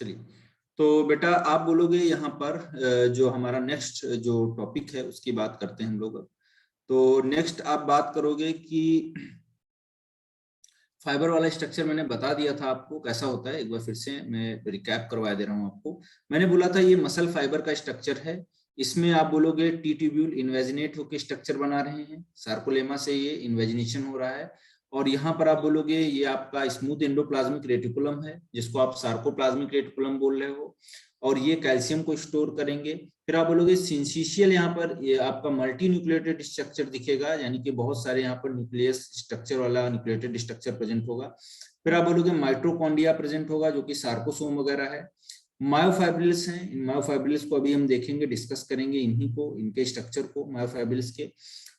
चलिए, तो बेटा आप बोलोगे यहाँ पर जो हमारा नेक्स्ट जो टॉपिक है उसकी बात करते हैं हम लोग। तो नेक्स्ट आप बात करोगे कि फाइबर वाला स्ट्रक्चर मैंने बता दिया था आपको कैसा होता है, एक बार फिर से मैं रिकैप करवा दे रहा हूँ आपको। मैंने बोला था ये मसल फाइबर का स्ट्रक्चर है, इसमें आप बोलोगे टी ट्यूब्यूल इन्वेजिनेट होकर स्ट्रक्चर बना रहे हैं, सार्कोलेमा से ये इन्वेजिनेशन हो रहा है। और यहाँ पर आप बोलोगे ये आपका स्मूथ एंडोप्लाज्मिक रेटिकुलम है, जिसको आप सार्कोप्लाज्मिक रेटिकुलम बोल रहे हो, और ये कैल्शियम को स्टोर करेंगे। फिर आप बोलोगे सिंसिशियल, यहाँ पर ये आपका मल्टी न्यूक्लिएटेड स्ट्रक्चर दिखेगा, यानी कि बहुत सारे यहाँ पर न्यूक्लियस स्ट्रक्चर वाला न्यूक्लिएटेड स्ट्रक्चर प्रेजेंट होगा। फिर आप बोलोगे माइटोकॉन्ड्रिया प्रेजेंट होगा, जो कि सार्कोसोम वगैरह है। मायोफाइब्रिल्स हैं, इन मायोफाइब्रिल्स को अभी हम देखेंगे, डिस्कस करेंगे इन्हीं को, इनके स्ट्रक्चर को मायोफाइब्रिल्स के।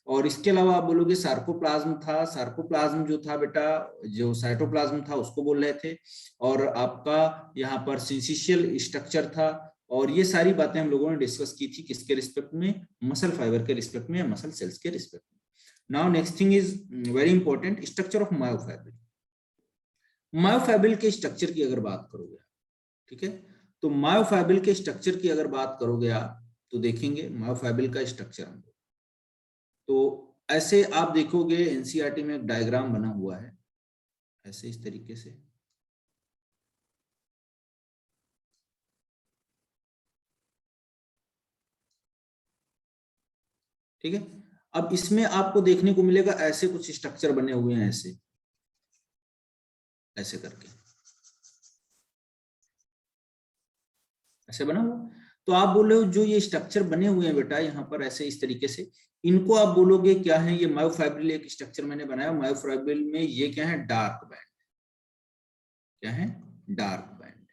और इसके अलावा आप बोलोगे सार्कोप्लाज्म था, सार्कोप्लाज्म जो था बेटा, जो साइटोप्लाज्म था उसको बोल रहे थे। और आपका यहाँ पर सिंसिशियल स्ट्रक्चर था। और ये सारी बातें हम लोगों ने डिस्कस की थी किसके रिस्पेक्ट में, मसल फाइबर के रिस्पेक्ट में, मसल सेल्स के रिस्पेक्ट में। Now next thing is very important, structure of myofibril. Myofibril के स्ट्रक्चर की अगर बात करोगे, ठीक है, तो मायोफाइब्रिल के स्ट्रक्चर की अगर बात करोगे आप, तो देखेंगे मायोफाइब्रिल का स्ट्रक्चर हम लोग, तो ऐसे आप देखोगे एनसीईआरटी में एक डायग्राम बना हुआ है ऐसे इस तरीके से। ठीक है, अब इसमें आपको देखने को मिलेगा ऐसे कुछ स्ट्रक्चर बने हुए हैं, ऐसे ऐसे करके ऐसे बना हुआ। तो आप बोल रहे हो जो ये स्ट्रक्चर बने हुए हैं बेटा यहाँ पर ऐसे इस तरीके से, इनको आप बोलोगे क्या है, ये मायोफाइब्रिल एक स्ट्रक्चर मैंने बनाया। मायोफाइब्रिल में ये क्या है, डार्क बैंड, क्या है, डार्क बैंड।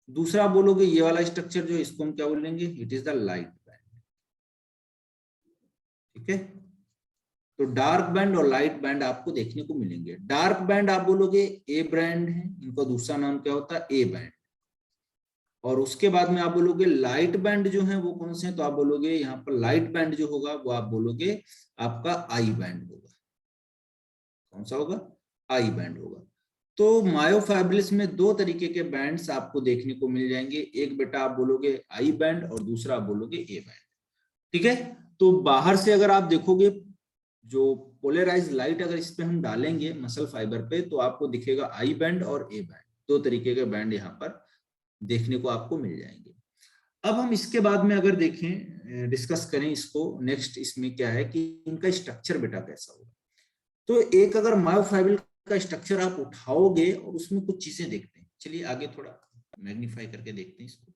दूसरा आप बोलोगे ये वाला स्ट्रक्चर जो, इसको हम क्या बोलेंगे, it is the light band. ठीक है, तो डार्क बैंड और लाइट बैंड आपको देखने को मिलेंगे। डार्क बैंड आप बोलोगे ए बैंड है, इनका दूसरा नाम क्या होता है, ए बैंड। और उसके बाद में आप बोलोगे लाइट बैंड जो है वो कौन से हैं, तो आप बोलोगे यहाँ पर लाइट बैंड जो होगा वो आप बोलोगे आपका आई बैंड होगा। कौन सा होगा, आई बैंड होगा। तो मायोफाइब्रिल्स में दो तरीके के बैंड्स आपको देखने को मिल जाएंगे, एक बेटा आप बोलोगे आई बैंड और दूसरा आप बोलोगे ए बैंड। ठीक है, तो बाहर से अगर आप देखोगे जो पोलराइज लाइट अगर इस पे हम डालेंगे मसल फाइबर पे, तो आपको दिखेगा आई बैंड और ए बैंड, दो तरीके के बैंड यहाँ पर देखने को आपको मिल जाएंगे। अब हम इसके बाद में अगर देखें, डिस्कस करें इसको, नेक्स्ट इसमें क्या है कि इनका स्ट्रक्चर बेटा कैसा होगा। तो एक अगर मायोफाइब्रिल का स्ट्रक्चर आप उठाओगे और उसमें कुछ चीजें देखते हैं, चलिए आगे थोड़ा मैग्नीफाई करके देखते हैं इसको।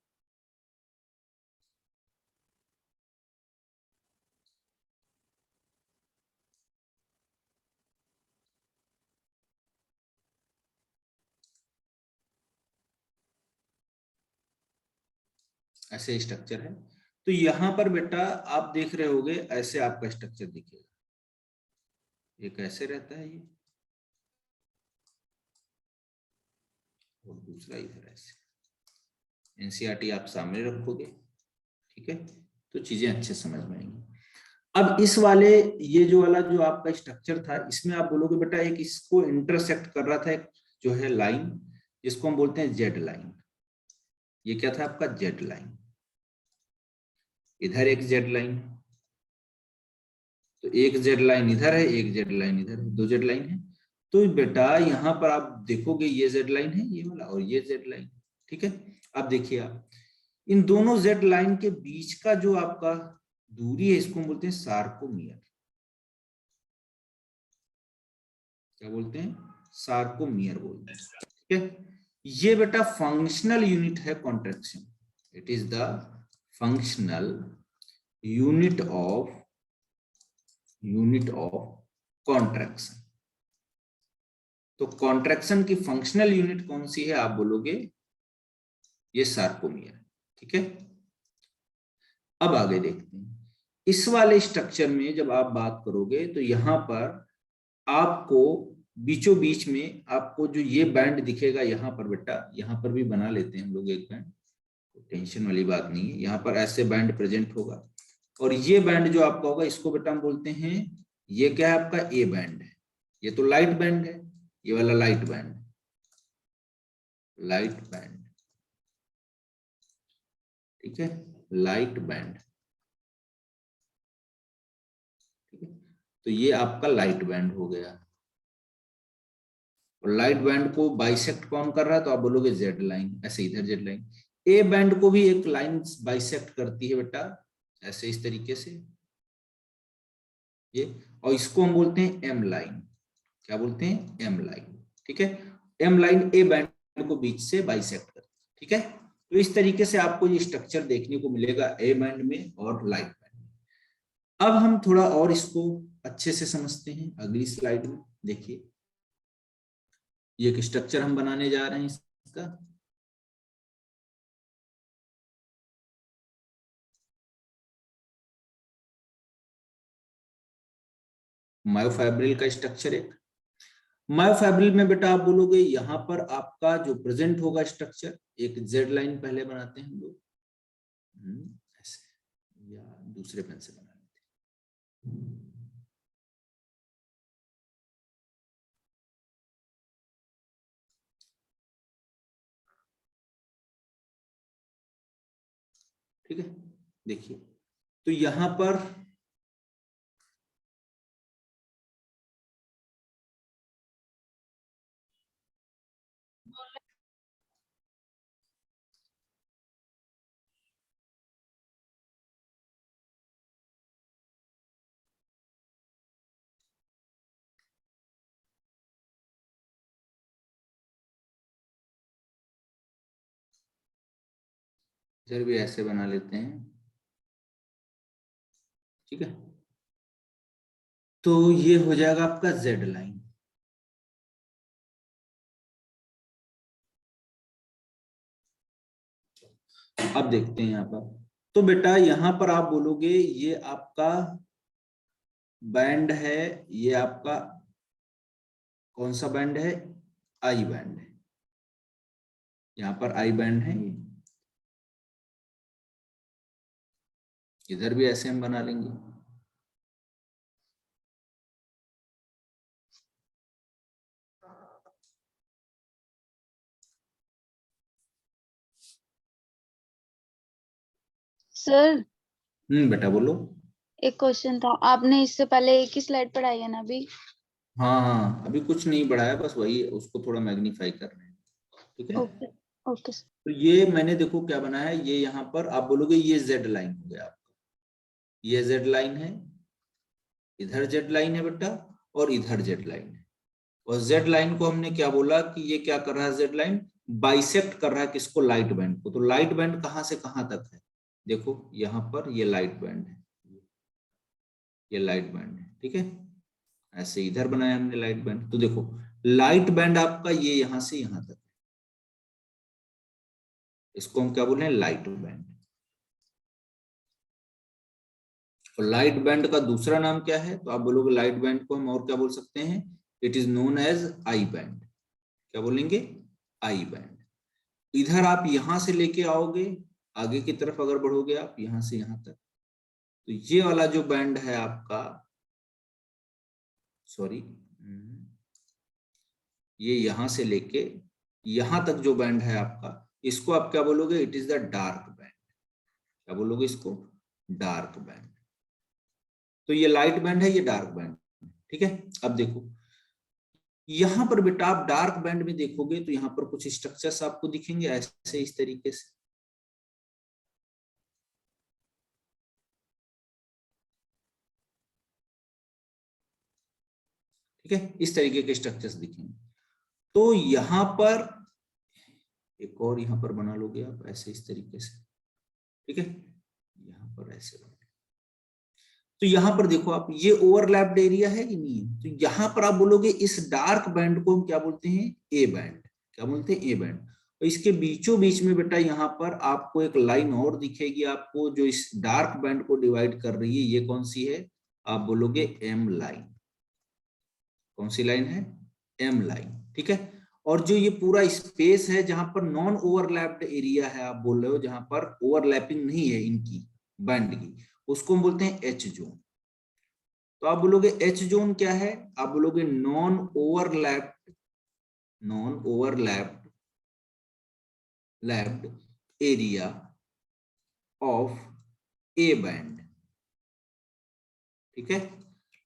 ऐसे स्ट्रक्चर है, तो यहां पर बेटा आप देख रहे होगे ऐसे आपका स्ट्रक्चर दिखेगा, ये कैसे रहता है ये, और दूसरा इधर ऐसे। एनसीईआरटी आप सामने रखोगे, ठीक है, तो चीजें अच्छे समझ में आएंगी। अब इस वाले ये जो वाला जो आपका स्ट्रक्चर था, इसमें आप बोलोगे बेटा एक इसको इंटरसेक्ट कर रहा था एक जो है लाइन, जिसको हम बोलते हैं जेड लाइन। ये क्या था आपका, जेड लाइन। इधर एक जेड लाइन, तो एक जेड लाइन इधर है, एक जेड लाइन इधर है, दो जेड लाइन है। तो बेटा यहाँ पर आप देखोगे ये जेड लाइन है ये वाला, और ये जेड लाइन। ठीक है, अब देखिए आप इन दोनों जेड लाइन के बीच का जो आपका दूरी है, इसको हम बोलते हैं सार्कोमियर। क्या बोलते हैं, सार्कोमियर बोलते हैं। ठीक है, ये बेटा फंक्शनल यूनिट है contraction, it is the functional unit of contraction. तो कॉन्ट्रैक्शन की फंक्शनल यूनिट कौन सी है, आप बोलोगे ये सार्कोमियर। ठीक है, अब आगे देखते हैं। इस वाले स्ट्रक्चर में जब आप बात करोगे तो यहां पर आपको बीचों बीच में आपको जो ये बैंड दिखेगा, यहाँ पर बेटा, यहाँ पर भी बना लेते हैं हम लोग एक बैंड, टेंशन वाली बात नहीं है। यहाँ पर ऐसे बैंड प्रेजेंट होगा, और ये बैंड जो आपका होगा इसको बेटा हम बोलते हैं, ये क्या है आपका, ए बैंड है। ये तो लाइट बैंड है, ये वाला लाइट बैंड है, लाइट बैंड, ठीक है, लाइट बैंड, ठीक है। तो ये आपका लाइट बैंड हो गया। और लाइट बैंड को बाइसेक्ट कौन कर रहा है, तो आप बोलोगे जेड लाइन, ऐसे इधर जेड लाइन। ए बैंड को भी एक लाइन बाइसेक्ट करती है बेटा, ऐसे इस तरीके से ये, और इसको हम बोलते हैं एम लाइन। क्या बोलते हैं, एम लाइन, ठीक है। एम लाइन ए बैंड को बीच से बाइसेक्ट करती है, ठीक है। तो इस तरीके से आपको ये स्ट्रक्चर देखने को मिलेगा ए बैंड में और लाइट बैंड में। अब हम थोड़ा और इसको अच्छे से समझते हैं अगली स्लाइड में। देखिए ये एक स्ट्रक्चर हम बनाने जा रहे हैं इसका। मायोफाइब्रिल का स्ट्रक्चर एक। मायोफाइब्रिल में बेटा आप बोलोगे यहां पर आपका जो प्रेजेंट होगा स्ट्रक्चर, एक जेड लाइन पहले बनाते हैं हम लोग, ऐसे, या दूसरे पेन से बना लेते हैं। ठीक है, देखिए तो यहां पर इधर भी ऐसे बना लेते हैं, ठीक है। तो ये हो जाएगा आपका जेड लाइन। अब देखते हैं यहाँ पर, तो बेटा यहाँ पर आप बोलोगे ये आपका बैंड है, ये आपका कौन सा बैंड है, आई बैंड है। यहाँ पर आई बैंड है, इधर भी ऐसे हम बना लेंगे। सर बेटा बोलो। एक क्वेश्चन था, आपने इससे पहले एक ही स्लाइड पढ़ाई है ना अभी? हाँ हाँ, अभी कुछ नहीं बढ़ाया, बस वही उसको थोड़ा मैग्नीफाई कर रहे हैं, ठीक है। Okay okay. तो ये मैंने देखो क्या बनाया है, ये यहाँ पर आप बोलोगे ये जेड लाइन हो गया आपका, ये जेड लाइन है, इधर जेड लाइन है बेटा, और इधर जेड लाइन है। और जेड लाइन को हमने क्या बोला कि ये क्या कर रहा है, जेड लाइन बाइसेक्ट कर रहा है किसको, लाइट बैंड को। तो लाइट बैंड कहां से कहां तक है, देखो यहाँ पर ये लाइट बैंड है, ये लाइट बैंड है, ठीक है। ऐसे इधर बनाया हमने लाइट बैंड, तो देखो लाइट बैंड आपका ये यहां से यहां तक, इसको हम क्या बोल रहे हैं, लाइट बैंड। और लाइट बैंड का दूसरा नाम क्या है, तो आप बोलोगे लाइट बैंड को हम और क्या बोल सकते हैं, it is known as I band. क्या बोलेंगे, आई बैंड। इधर आप यहां से लेके आओगे, आगे की तरफ अगर बढ़ोगे आप यहां से यहां तक, तो ये वाला जो बैंड है आपका, सॉरी, ये यहां से लेके यहां तक जो बैंड है आपका, इसको आप क्या बोलोगे, it is the dark band. क्या बोलोगे इसको, डार्क बैंड। तो ये लाइट बैंड है, ये डार्क बैंड, ठीक है। अब देखो यहां पर बेटा आप डार्क बैंड में देखोगे तो यहां पर कुछ स्ट्रक्चर्स आपको दिखेंगे ऐसे इस तरीके से, ठीक है, इस तरीके के स्ट्रक्चर्स दिखेंगे। तो यहां पर एक और यहां पर बना लोगे आप ऐसे इस तरीके से, ठीक है, यहां पर ऐसे बना। तो यहां पर देखो आप, ये ओवरलैप्ड एरिया है कि नहीं है, तो यहां पर आप बोलोगे इस डार्क बैंड को हम क्या बोलते हैं, ए बैंड। क्या बोलते हैं, ए बैंड। और इसके बीचों बीच में बेटा यहाँ पर आपको एक लाइन और दिखेगी आपको, जो इस डार्क बैंड को डिवाइड कर रही है, ये कौन सी है, आप बोलोगे एम लाइन। कौन सी लाइन है, एम लाइन, ठीक है। और जो ये पूरा स्पेस है जहां पर नॉन ओवरलैप्ड एरिया है, आप बोल रहे हो जहां पर ओवरलैपिंग नहीं है इनकी बैंड की, उसको हम बोलते हैं एच जोन। तो आप बोलोगे एच जोन क्या है, आप बोलोगे non overlapped lapped area of A band, ठीक है।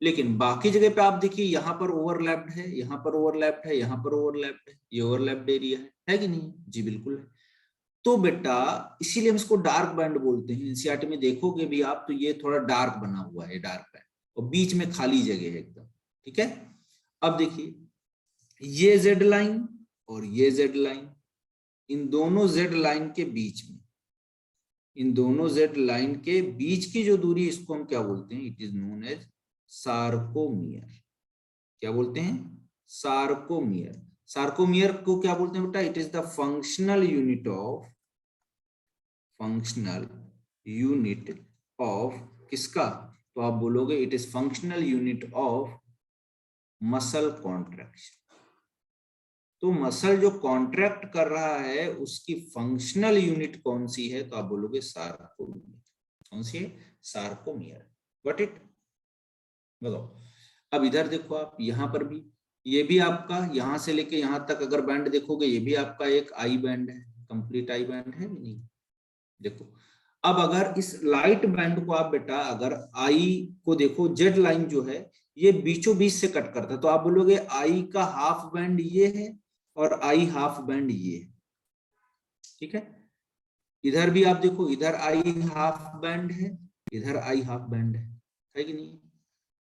लेकिन बाकी जगह पे आप देखिए यहाँ पर ओवरलैप्ड है, यहाँ पर ओवरलैप्ड है, यहाँ पर ओवरलैप्ड है, ये ओवरलैप्ड एरिया है कि नहीं? जी बिल्कुल है। तो बेटा इसीलिए हम इसको डार्क बैंड बोलते हैं। एनसीईआरटी में देखोगे भी आप तो ये थोड़ा डार्क बना हुआ है, डार्क बैंड, और बीच में खाली जगह है एकदम, ठीक है। अब देखिए ये जेड लाइन और ये जेड लाइन, इन दोनों जेड लाइन के बीच में, इन दोनों जेड लाइन के बीच की जो दूरी, इसको हम क्या बोलते हैं? It is known as sarcomere. क्या बोलते हैं? सार्कोमियर। सार्कोमियर को क्या बोलते हैं बेटा? It is the functional unit of, functional unit of किसका? तो आप बोलोगे it is functional unit of muscle contraction. तो मसल जो कॉन्ट्रैक्ट कर रहा है उसकी फंक्शनल यूनिट कौन सी है? तो आप बोलोगे सार्कोमियर। कौन सी है? सार्कोमियर। Got it? बताओ। अब इधर देखो आप, यहां पर भी, ये भी आपका यहां से लेके यहां तक अगर बैंड देखोगे, ये भी आपका एक आई बैंड है, कंप्लीट आई बैंड है नहीं? देखो अब अगर इस लाइट बैंड को आप बेटा, अगर आई को देखो, जेड लाइन जो है ये बीचों बीच से कट करता है, तो आप बोलोगे आई का हाफ बैंड ये है और आई हाफ बैंड ये है, ठीक है। इधर भी आप देखो, इधर आई हाफ बैंड है, इधर आई हाफ बैंड है कि नहीं?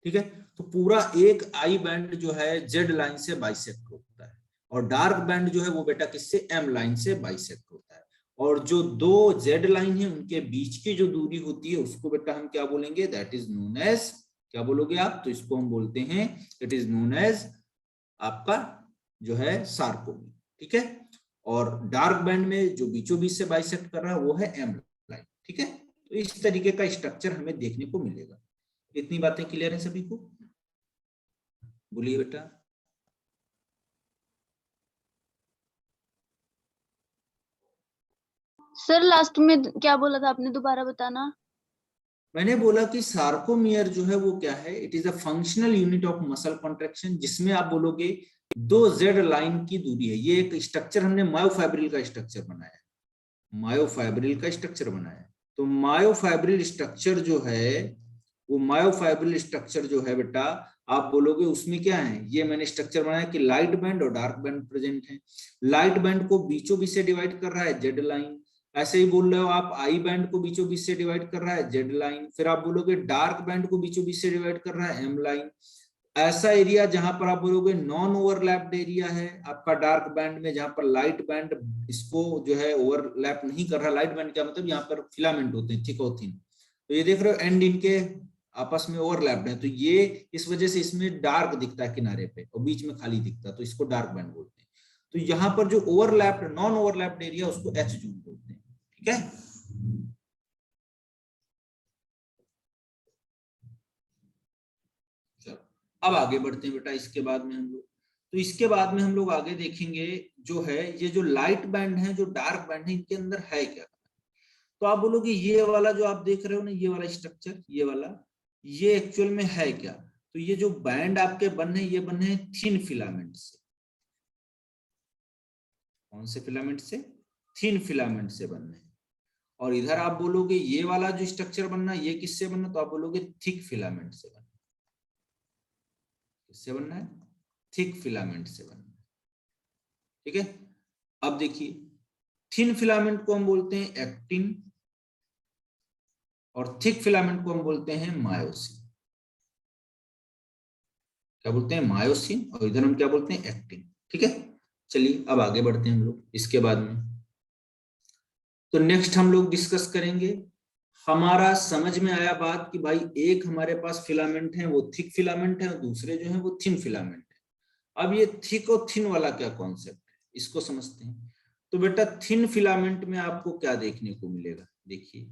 ठीक है। तो पूरा एक आई बैंड जो है जेड लाइन से बाइसेक्ट होता है, और डार्क बैंड जो है वो बेटा किससे? एम लाइन से बाइसेक्ट होता है। और जो दो जेड लाइन है उनके बीच की जो दूरी होती है उसको बेटा हम क्या बोलेंगे? दैट इज नोन एज, क्या बोलोगे आप? तो इसको हम बोलते हैं, इट इज नोन एज आपका जो है सार्कोमियर, ठीक है। और डार्क बैंड में जो बीचों बीच से बाइसेक्ट कर रहा है वो है एम लाइन, ठीक है। तो इस तरीके का स्ट्रक्चर हमें देखने को मिलेगा। इतनी बातें क्लियर है सभी को? बोलिए बेटा। सर लास्ट में क्या बोला था आपने, दोबारा बताना। मैंने बोला कि सार्कोमियर जो है वो क्या है? It is a functional unit of muscle contraction, जिसमें आप बोलोगे दो जेड लाइन की दूरी है। ये एक स्ट्रक्चर हमने मायोफाइब्रिल का स्ट्रक्चर बनाया है, मायोफाइब्रिल का स्ट्रक्चर बनाया है। तो मायोफाइब्रिल स्ट्रक्चर जो है, वो मायोफाइब्रिल स्ट्रक्चर जो है बेटा, आप बोलोगे उसमें क्या है? ये मैंने स्ट्रक्चर बनाया कि लाइट बैंड और डार्क बैंड प्रेजेंट है। लाइट बैंड को बीचों बीच से डिवाइड कर रहा है जेड लाइन, ऐसे ही बोल रहे हो आप आई बैंड को बीचों बीच से डिवाइड कर रहा है जेड लाइन, फिर आप बोलोगे डार्क बैंड को बीचों बीच से डिवाइड कर रहा है एम लाइन। ऐसा एरिया जहां पर आप बोलोगे नॉन ओवरलैप्ड एरिया है आपका डार्क बैंड में, जहां पर लाइट बैंड इसको जो है ओवरलैप नहीं कर रहा। लाइट बैंड क्या मतलब? यहाँ पर फिलामेंट होते हैं थिक और थिन, तो ये देख रहे हो एंड इनके आपस में ओवरलैप्ड है, तो ये इस वजह से इसमें डार्क दिखता है किनारे पे और बीच में खाली दिखता है, तो इसको डार्क बैंड बोलते हैं। तो यहाँ पर जो ओवरलैप्ड नॉन ओवरलैप्ड एरिया उसको एच जोन बोलते हैं, ठीक है। चलो अब आगे बढ़ते हैं बेटा। इसके बाद में हम लोग, तो इसके बाद में हम लोग आगे देखेंगे जो है ये जो लाइट बैंड है, जो डार्क बैंड है, इनके अंदर है क्या? तो आप बोलोगे ये वाला जो आप देख रहे हो ना, ये वाला स्ट्रक्चर, ये वाला, ये एक्चुअल में है क्या? तो ये जो बैंड आपके बने, ये बने हैं थिन फिलामेंट से। कौन से फिलामेंट से? थिन फिलामेंट से बनने हैं। और इधर आप बोलोगे ये वाला जो स्ट्रक्चर बनना, ये किससे बनना? तो आप बोलोगे थिक फिलामेंट से बनना। किससे बनना है? थिक फिलामेंट से बनना है, ठीक है। अब देखिए थिन फिलामेंट को हम बोलते हैं एक्टिन, और थिक फिलामेंट को हम बोलते हैं मायोसिन। क्या बोलते हैं? मायोसिन, और इधर हम क्या बोलते हैं? एक्टिन, ठीक है। चलिए अब आगे बढ़ते हैं हम लोग इसके बाद में। तो नेक्स्ट हम लोग डिस्कस करेंगे, हमारा समझ में आया बात कि भाई एक हमारे पास फिलामेंट है वो थिक फिलामेंट है और दूसरे जो है वो थिन फिलामेंट है। अब ये थिक और थिन वाला क्या कॉन्सेप्ट है, इसको समझते हैं। तो बेटा थिन फिलामेंट में आपको क्या देखने को मिलेगा? देखिए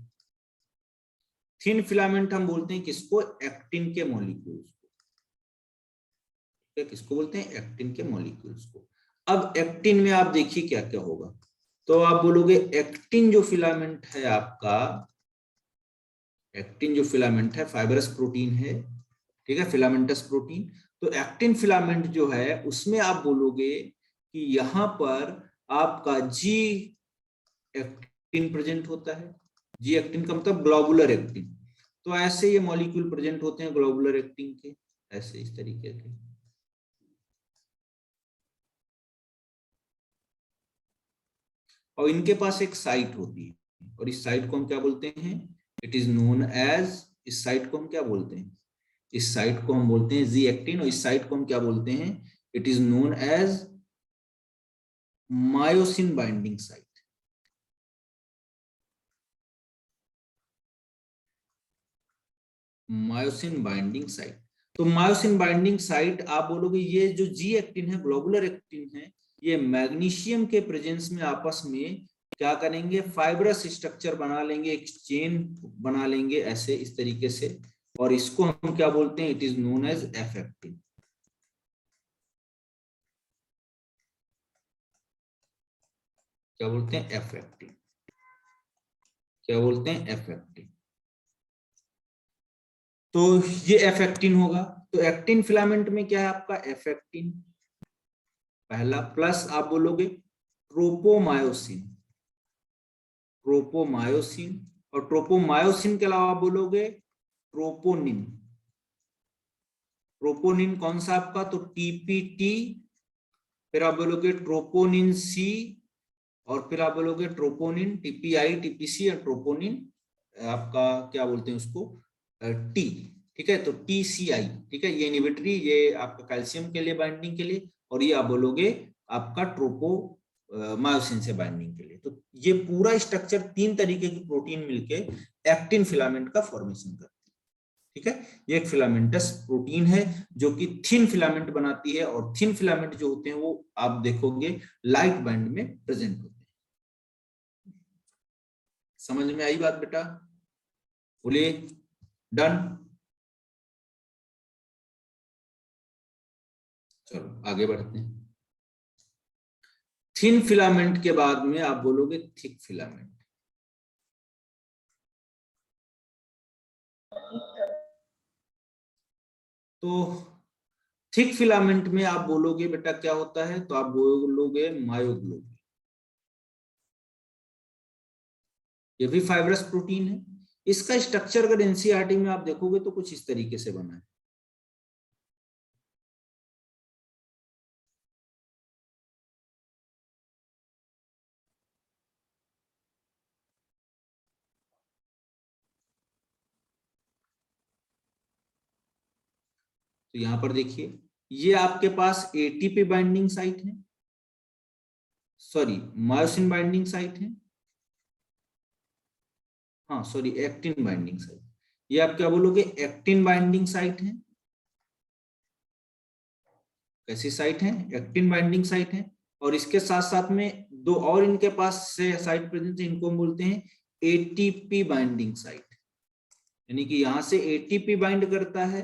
थिन फिलामेंट हम बोलते हैं किसको? एक्टिन के मॉलिक्यूल्स को। किसको बोलते हैं? एक्टिन के मॉलिक्यूल्स को। अब एक्टिन में आप देखिए क्या क्या होगा। तो आप बोलोगे एक्टिन जो फिलामेंट है आपका, एक्टिन जो फिलामेंट है फाइबरस प्रोटीन है, ठीक है, फिलामेंटस प्रोटीन। तो एक्टिन फिलामेंट जो है उसमें आप बोलोगे कि यहां पर आपका जी एक्टिन प्रेजेंट होता है। जी एक्टिन का मतलब ग्लोबुलर एक्टिन। तो ऐसे ये मॉलिक्यूल प्रेजेंट होते हैं ग्लोबुलर एक्टिन के, ऐसे इस तरीके के। और इनके पास एक साइट होती है, और इस साइट को हम क्या बोलते हैं? इट इज नोन एज, इस साइट को हम क्या बोलते हैं? इस साइट को हम बोलते हैं जी एक्टिन, और इस साइट को हम क्या बोलते हैं? It is known as myosin binding site. Myosin binding site. तो मायोसिन बाइंडिंग साइट आप बोलोगे ये जो जी एक्टिन है, ग्लोबुलर एक्टिन है, ये मैग्नीशियम के प्रेजेंस में आपस में क्या करेंगे? फाइब्रस स्ट्रक्चर बना लेंगे, एक चेन बना लेंगे ऐसे इस तरीके से, और इसको हम क्या बोलते हैं? It is known as F actin. क्या बोलते हैं? F actin. क्या बोलते हैं? F actin. तो ये एफ एक्टिन होगा। तो एक्टिन फिलामेंट में क्या है आपका? एफ एक्टिन पहला, प्लस आप बोलोगे ट्रोपोमायोसिन। ट्रोपोमायोसिन, और ट्रोपोमायोसिन के अलावा आप बोलोगे ट्रोपोनिन। ट्रोपोनिन कौन सा आपका? तो टीपीटी, फिर आप बोलोगे ट्रोपोनिन सी, और फिर आप बोलोगे ट्रोपोनिन टीपीआई, टीपीसी, और ट्रोपोनिन आपका क्या बोलते हैं उसको? टी। ठीक है, तो टीसीआई। ठीक है, ये इनहिबिटरी, ये आपका कैल्शियम के लिए बाइंडिंग के लिए, और ये आप बोलोगे आपका ट्रोपो मायोसिन से बाइंडिंग के लिए। तो ये पूरा स्ट्रक्चर 3 तरीके की प्रोटीन मिलके एक्टिन फिलामेंट का फॉर्मेशन करती है। ठीक है, ये एक फिलामेंटस प्रोटीन है जो कि थिन फिलामेंट बनाती है, और थिन फिलामेंट जो होते हैं वो आप देखोगे लाइट बैंड में प्रेजेंट होते हैं। समझ में आई बात बेटा? बोलिए डन। चलो आगे बढ़ते हैं। थिन फिलामेंट के बाद में आप बोलोगे थिक फिलामेंट। तो थिक फिलामेंट में आप बोलोगे बेटा क्या होता है? तो आप बोलोगे मायोग्लोबिन। ये भी फाइब्रस प्रोटीन है। इसका स्ट्रक्चर अगर एनसीईआरटी में आप देखोगे तो कुछ इस तरीके से बना है। तो यहां पर देखिए, ये आपके पास एटीपी बाइंडिंग साइट है, सॉरी मायोसिन बाइंडिंग साइट है, हाँ सॉरी एक्टिन बाइंडिंग साइट। ये आप क्या बोलोगे? एक्टिन बाइंडिंग साइट है। कैसी साइट है? एक्टिन बाइंडिंग साइट है। और इसके साथ साथ में 2 और इनके पास से साइट प्रेजेंट है, इनको हम बोलते हैं एटीपी बाइंडिंग साइट। यानी कि यहां से एटीपी बाइंड करता है,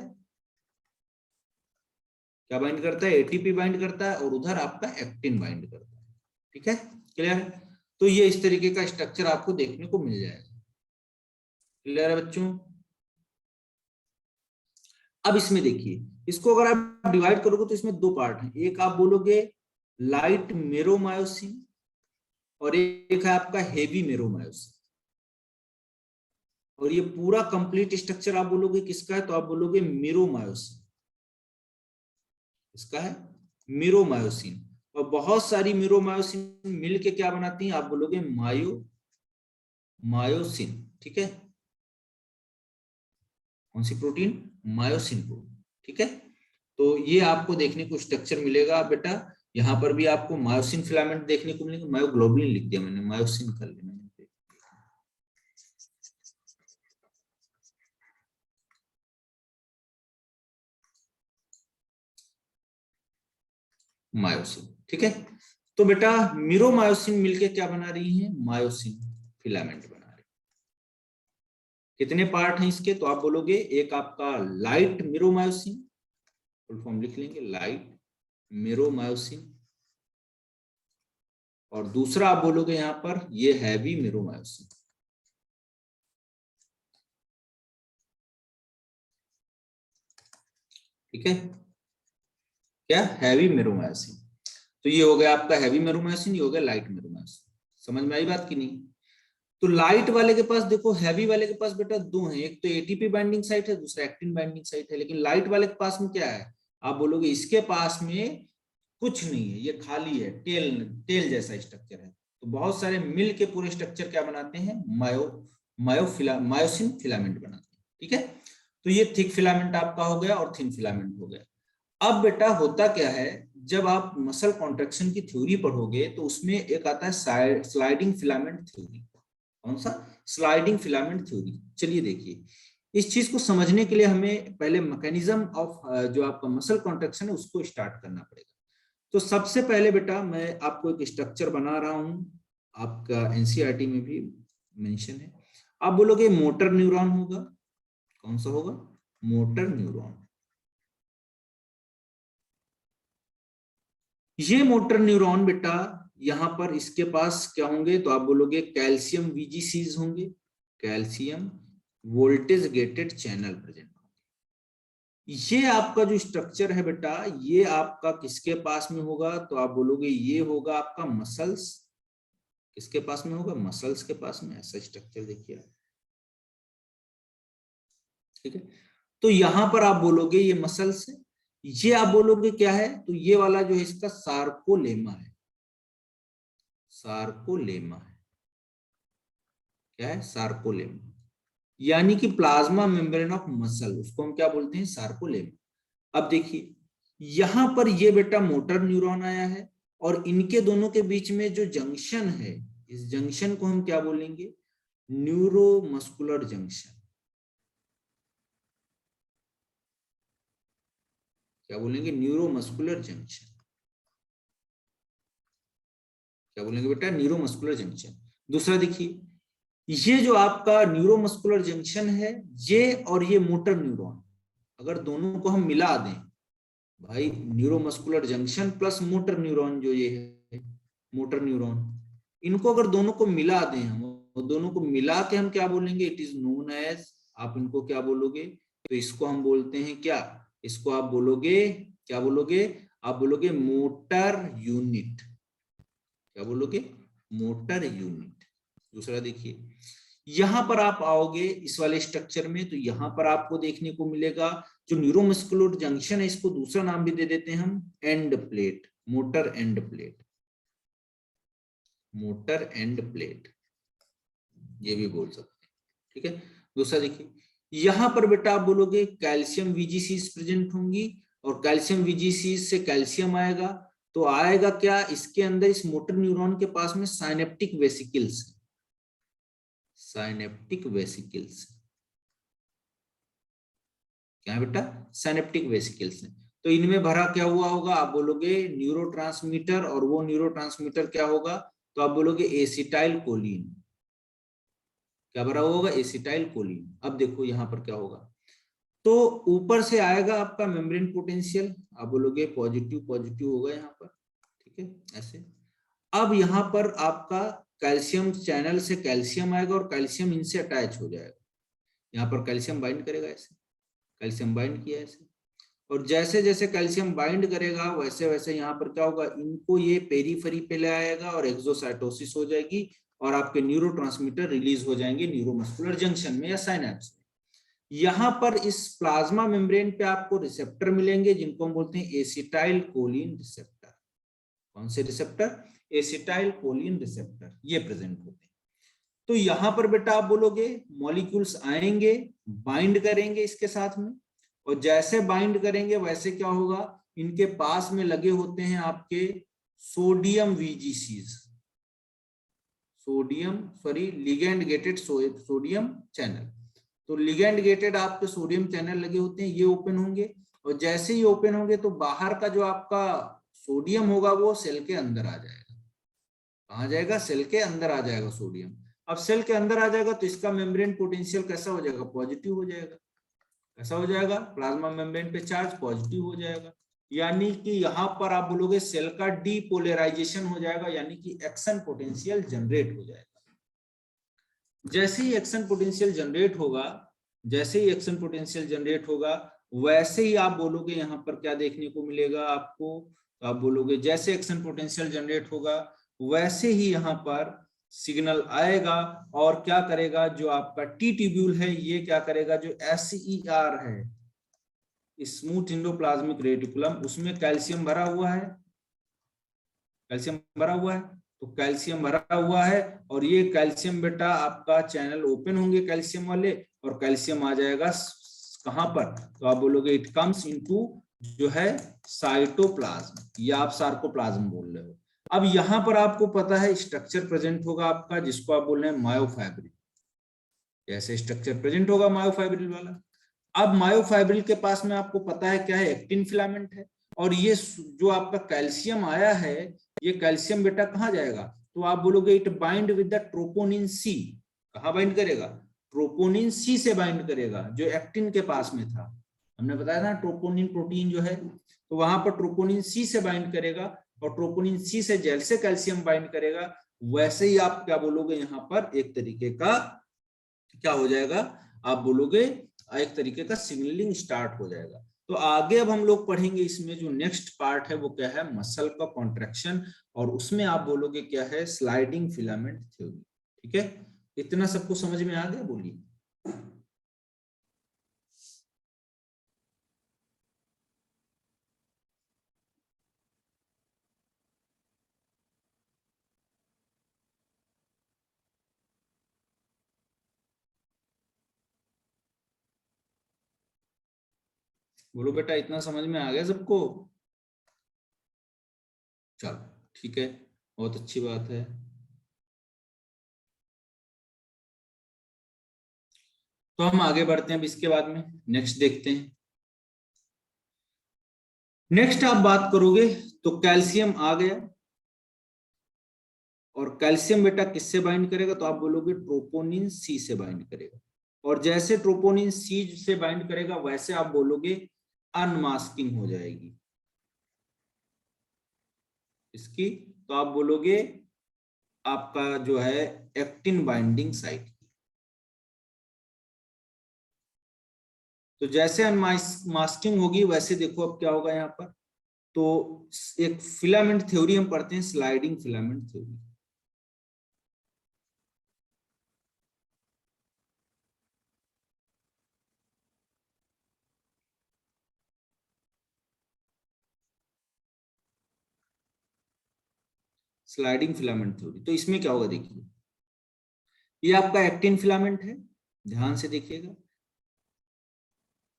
क्या बाइंड करता है? एटीपी बाइंड करता है, और उधर आपका एक्टिन बाइंड करता है। ठीक है, क्लियर है? तो ये इस तरीके का स्ट्रक्चर आपको देखने को मिल जाएगा। क्लियर है बच्चों? अब इसमें देखिए, इसको अगर आप डिवाइड करोगे तो इसमें 2 पार्ट हैं। एक आप बोलोगे लाइट मेरोमायोसिन, और एक है आपका हेवी मेरोमायोसिन। और ये पूरा कंप्लीट स्ट्रक्चर आप बोलोगे किसका है? तो आप बोलोगे मेरोमायोसिन। इसका है मेरोमायोसिन। और बहुत सारी मेरोमायोसिन मिलके क्या बनाती हैं? आप बोलोगे मायोसिन। ठीक है, कौन सी प्रोटीन? Myosin protein. ठीक है, तो ये आपको देखने को स्ट्रक्चर मिलेगा बेटा। यहाँ पर भी आपको मायोसिन फिलामेंट देखने को मिलेगा। मायोग्लोबिन लिख दिया मैंने, मायोसिन कर लेना। मायोसिन। ठीक है, तो बेटा मीरोमायोसिन मिलके क्या बना रही है? मायोसिन फिलामेंट बना रही है। कितने पार्ट हैं इसके? तो आप बोलोगे एक आपका लाइट मीरोमायोसिन, फुल फॉर्म लिख लेंगे लाइट मीरोमायोसिन, और दूसरा आप बोलोगे यहां पर ये हैवी मीरोमायोसिन। ठीक है, क्या? Heavy meromyosin. तो ये हो गया आपका हैवी मीरोमायोसिन, ये हो गया लाइट मीरोमायोसिन। समझ में आई बात की नहीं? तो लाइट वाले के पास देखो, हैवी वाले के पास बेटा दो हैं, एक तो एटीपी बाइंडिंग साइट है, दूसरा एक्टिन बाइंडिंग साइट है। लेकिन लाइट वाले के पास में क्या है? आप बोलोगे इसके पास में कुछ नहीं है, ये खाली है, टेल टेल जैसा स्ट्रक्चर है। तो बहुत सारे मिल के पूरे स्ट्रक्चर क्या बनाते हैं? मायोसिन फिलामेंट बनाते हैं। ठीक है, तो ये थिक फिलामेंट आपका हो गया और थिन फिलामेंट हो गया। अब बेटा होता क्या है, जब आप मसल कॉन्ट्रैक्शन की थ्योरी पढ़ोगे तो उसमें एक आता है स्लाइडिंग फिलामेंट थ्योरी। कौन सा? Sliding filament theory. चलिए देखिए, इस चीज को समझने के लिए हमें पहले मैकेनिज्म ऑफ जो आपका मसल कॉन्ट्रैक्शन है उसको स्टार्ट करना पड़ेगा। तो सबसे पहले बेटा मैं आपको एक स्ट्रक्चर बना रहा हूं, आपका एनसीईआरटी में भी मेंशन है। आप बोलोगे मोटर न्यूरॉन होगा। कौन सा होगा? Motor neuron. ये मोटर न्यूरॉन बेटा यहां पर इसके पास क्या होंगे? तो आप बोलोगे कैल्शियम वीजीसीज होंगे, calcium voltage gated channel present होंगे। ये आपका जो स्ट्रक्चर है बेटा, ये आपका किसके पास में होगा? तो आप बोलोगे ये होगा आपका मसल्स। किसके पास में होगा? मसल्स के पास में। ऐसा स्ट्रक्चर देखिए आप। ठीक है, तो यहां पर आप बोलोगे ये मसल्स है। ये आप बोलोगे क्या है? तो ये वाला जो है इसका सार्कोलेमा है। सार्कोलेमा है। क्या है? सार्कोलेमा, यानी कि प्लाज्मा मेम्ब्रेन ऑफ मसल, उसको हम क्या बोलते हैं? सार्कोलेमा। अब देखिए यहां पर ये बेटा मोटर न्यूरॉन आया है और इनके दोनों के बीच में जो जंक्शन है, इस जंक्शन को हम क्या बोलेंगे? Neuromuscular junction. क्या बोलेंगे? Neuromuscular junction. क्या बोलेंगे बेटा? Neuromuscular junction. दूसरा देखिए, ये जो आपका न्यूरोमस्कुलर जंक्शन है, ये और ये मोटर न्यूरॉन, अगर दोनों को हम मिला दें भाई, neuromuscular junction plus motor neuron, जो ये है मोटर न्यूरॉन, इनको अगर दोनों को मिला दें हम, दोनों को मिला के हम क्या बोलेंगे? इट इज नोन एज, आप इनको क्या बोलोगे? तो इसको हम बोलते हैं क्या? इसको आप बोलोगे, क्या बोलोगे? आप बोलोगे मोटर यूनिट। क्या बोलोगे? Motor unit. दूसरा देखिए, यहां पर आप आओगे इस वाले स्ट्रक्चर में, तो यहां पर आपको देखने को मिलेगा जो न्यूरोमस्कुलर जंक्शन है, इसको दूसरा नाम भी दे देते हैं हम end plate, motor end plate, motor end plate, ये भी बोल सकते हैं। ठीक है, दूसरा देखिए, यहां पर बेटा आप बोलोगे कैल्शियम वीजीसीज प्रेजेंट होंगी, और कैल्शियम वीजीसीज से कैल्शियम आएगा, तो आएगा क्या इसके अंदर? इस मोटर न्यूरॉन के पास में साइनेप्टिक वेसिकल्स, साइनेप्टिक वेसिकल्स। क्या है बेटा? साइनेप्टिक वेसिकल्स है। तो इनमें भरा क्या हुआ होगा? आप बोलोगे न्यूरोट्रांसमीटर, और वो न्यूरोट्रांसमीटर क्या होगा? तो आप बोलोगे एसिटाइल कोलिन। क्या भरा हुआ होगा? Acetyl choline. अब देखो यहां पर क्या होगा, तो ऊपर से आएगा आपका मेम्ब्रेन पोटेंशियल, आप बोलोगे पॉजिटिव पॉजिटिव होगा यहाँ पर। ठीक है, ऐसे। अब यहाँ पर आपका कैल्शियम चैनल से कैल्शियम आएगा और कैल्शियम इनसे अटैच हो जाएगा, यहाँ पर कैल्शियम बाइंड करेगा, ऐसे कैल्शियम बाइंड किया ऐसे, और जैसे जैसे कैल्शियम बाइंड करेगा वैसे वैसे यहाँ पर क्या होगा? इनको ये पेरीफेरी पे ले आएगा और एक्सोसाइटोसिस हो जाएगी, और आपके न्यूरोट्रांसमीटर रिलीज हो जाएंगे न्यूरोमस्कुलर जंक्शन में या साइनेप्स में। यहाँ पर इस प्लाज्मा मेम्ब्रेन पे आपको रिसेप्टर मिलेंगे, जिनको हम बोलते हैं एसिटाइल कोलिन रिसेप्टर। कौन से रिसेप्टर? एसिटाइल कोलिन रिसेप्टर, ये प्रेजेंट होते हैं। तो यहां पर बेटा आप बोलोगे मॉलिक्यूल्स आएंगे, बाइंड करेंगे इसके साथ में, और जैसे बाइंड करेंगे वैसे क्या होगा? इनके पास में लगे होते हैं आपके sodium VGCs, sodium sorry ligand gated sodium channel. तो लिगेंड गेटेड आपके सोडियम चैनल लगे होते हैं, ये ओपन होंगे, और जैसे ही ओपन होंगे तो बाहर का जो आपका सोडियम होगा वो सेल के अंदर आ जाएगा। कहाँ जाएगा? सेल के अंदर आ जाएगा सोडियम। अब सेल के अंदर आ जाएगा तो इसका मेम्ब्रेन पोटेंशियल कैसा हो जाएगा? पॉजिटिव हो जाएगा। कैसा हो जाएगा? प्लाज्मा मेम्ब्रेन पे चार्ज पॉजिटिव हो जाएगा, यानी कि यहाँ पर आप बोलोगे सेल का डीपोलराइजेशन हो जाएगा, यानी कि एक्शन पोटेंशियल जनरेट हो जाएगा। जैसे ही एक्शन पोटेंशियल जनरेट होगा, जैसे ही एक्शन पोटेंशियल जनरेट होगा, वैसे ही आप बोलोगे यहाँ पर क्या देखने को मिलेगा आपको? तो आप बोलोगे जैसे एक्शन पोटेंशियल जनरेट होगा वैसे ही यहाँ पर सिग्नल आएगा और क्या करेगा, जो आपका टी ट्यूब्यूल है ये क्या करेगा, जो SER है स्मूथ एंडोप्लाज्मिक रेटिकुलम, उसमें कैल्शियम भरा हुआ है, कैल्शियम भरा हुआ है, तो कैल्शियम भरा हुआ है और ये कैल्शियम बेटा आपका चैनल ओपन होंगे कैल्शियम वाले, और कैल्शियम आ जाएगा कहां पर, तो आप बोलोगे इट कम्स इनटू जो है साइटोप्लाज्म, या आप सार्कोप्लाज्म बोल रहे हो। अब यहां पर आपको पता है स्ट्रक्चर प्रेजेंट होगा आपका, जिसको आप बोल रहे हैं मायोफाइब्रिल, ऐसे स्ट्रक्चर प्रेजेंट होगा मायोफाइब्रिल वाला। अब मायोफाइब्रिल के पास में आपको पता है क्या है, एक्टिन फिलामेंट है, और ये जो आपका कैल्शियम आया है, ये कैल्शियम बेटा कहाँ जाएगा, तो आप बोलोगे it bind with the troponin C, कहाँ बाइंड करेगा, ट्रोपोनिन सी से बाइंड करेगा, जो एक्टिन के पास में था, हमने बताया था ट्रोपोनिन प्रोटीन जो है, तो वहां पर ट्रोपोनिन सी से बाइंड करेगा, और ट्रोपोनिन सी से जैसे कैल्शियम बाइंड करेगा वैसे ही आप क्या बोलोगे, यहाँ पर एक तरीके का क्या हो जाएगा, आप बोलोगे एक तरीके का सिग्नलिंग स्टार्ट हो जाएगा। तो आगे अब हम लोग पढ़ेंगे इसमें जो नेक्स्ट पार्ट है वो क्या है, मसल का कॉन्ट्रैक्शन, और उसमें आप बोलोगे क्या है, स्लाइडिंग फिलामेंट थ्योरी। ठीक है, इतना सबको समझ में आ गया, बोलिए। बोलो बेटा, इतना समझ में आ गया सबको, चलो ठीक है, बहुत अच्छी बात है। तो हम आगे बढ़ते हैं, अब इसके बाद में नेक्स्ट देखते हैं। नेक्स्ट आप बात करोगे तो कैल्शियम आ गया, और कैल्शियम बेटा किससे बाइंड करेगा, तो आप बोलोगे ट्रोपोनिन सी से बाइंड करेगा, और जैसे ट्रोपोनिन सी से बाइंड करेगा वैसे आप बोलोगे अनमास्किंग हो जाएगी इसकी, तो आप बोलोगे आपका जो है एक्टिन बाइंडिंग साइट। तो जैसे अनमास्किंग होगी वैसे देखो अब क्या होगा यहाँ पर, तो एक फिलामेंट थ्योरी हम पढ़ते हैं, sliding filament theory. Sliding filament theory, तो इसमें क्या होगा देखिए, ये आपका एक्टिन फिलामेंट है, ध्यान से देखिएगा,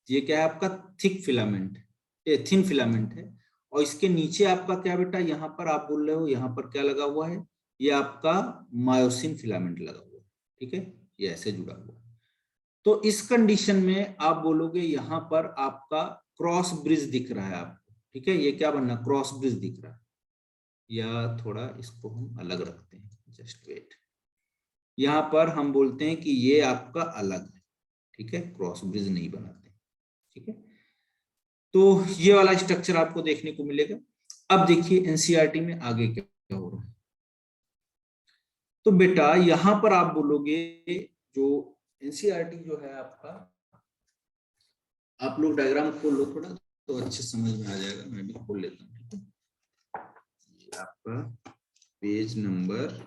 ये क्या है आपका थिक फिलामेंट, ये थिन फिलामेंट है, और इसके नीचे आपका क्या बेटा, यहाँ पर आप बोल रहे हो यहाँ पर क्या लगा हुआ है, ये आपका मायोसिन फिलामेंट लगा हुआ है, ठीक है, ये ऐसे जुड़ा हुआ है। तो इस कंडीशन में आप बोलोगे यहाँ पर आपका क्रॉस ब्रिज दिख रहा है आपको, ठीक है, ये क्या बनना, क्रॉस ब्रिज दिख रहा है, या थोड़ा इसको हम अलग रखते हैं, जस्ट वेट, यहाँ पर हम बोलते हैं कि ये आपका अलग है, ठीक है, क्रॉस ब्रिज नहीं बनाते, ठीक है। तो ये वाला स्ट्रक्चर आपको देखने को मिलेगा। अब देखिए एनसीईआरटी में आगे क्या हो रहा है, तो बेटा यहां पर आप बोलोगे, जो एनसीईआरटी जो है आपका, आप लोग डायग्राम खोल लो थोड़ा तो अच्छे समझ में आ जाएगा, मैं भी खोल लेता हूँ, ठीक है, ये आपका पेज नंबर,